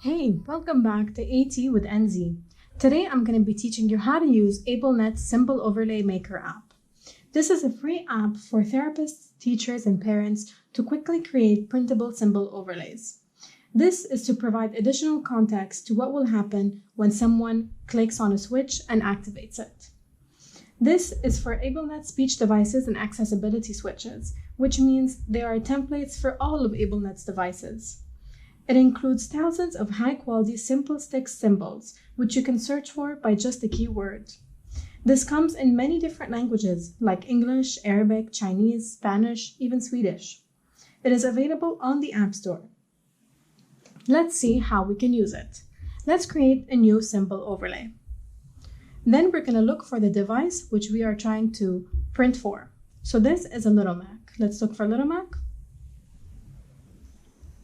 Hey, welcome back to AT with NZ. Today I'm going to be teaching you how to use AbleNet's Symbol Overlay Maker app. This is a free app for therapists, teachers, and parents to quickly create printable symbol overlays. This is to provide additional context to what will happen when someone clicks on a switch and activates it. This is for AbleNet speech devices and accessibility switches, which means there are templates for all of AbleNet's devices. It includes thousands of high-quality simple stick symbols, which you can search for by just a keyword. This comes in many different languages like English, Arabic, Chinese, Spanish, even Swedish. It is available on the App Store. Let's see how we can use it. Let's create a new symbol overlay. Then we're going to look for the device which we are trying to print for. So this is a Little Mac. Let's look for Little Mac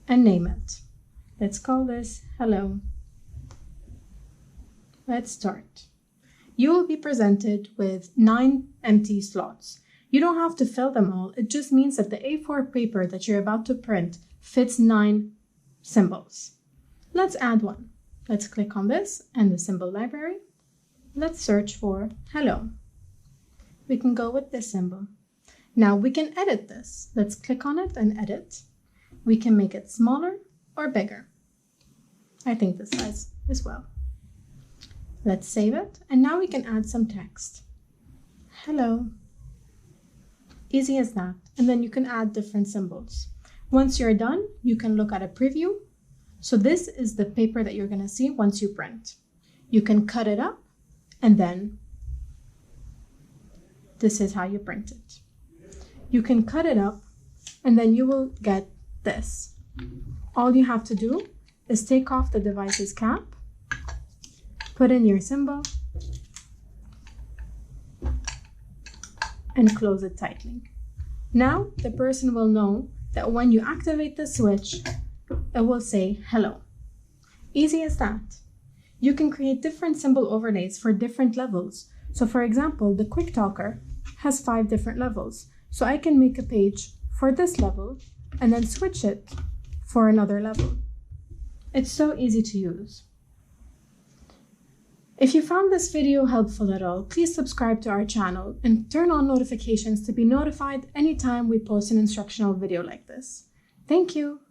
and name it. Let's call this Hello. Let's start. You will be presented with 9 empty slots. You don't have to fill them all. It just means that the A4 paper that you're about to print fits 9 symbols. Let's add one. Let's click on this and the symbol library. Let's search for Hello. We can go with this symbol. Now we can edit this. Let's click on it and edit. We can make it smaller or bigger. I think this size as well. Let's save it, and now we can add some text. Hello. Easy as that. And then you can add different symbols. Once you're done, you can look at a preview. So this is the paper that you're going to see once you print. You can cut it up, and then this is how you print it. You can cut it up, and then you will get this. All you have to do is take off the device's cap, put in your symbol, and close it tightly. Now the person will know that when you activate the switch, it will say hello. Easy as that. You can create different symbol overlays for different levels. So for example, the Quick Talker has 5 different levels. So I can make a page for this level and then switch it for another level. It's so easy to use. If you found this video helpful at all, please subscribe to our channel and turn on notifications to be notified anytime we post an instructional video like this. Thank you.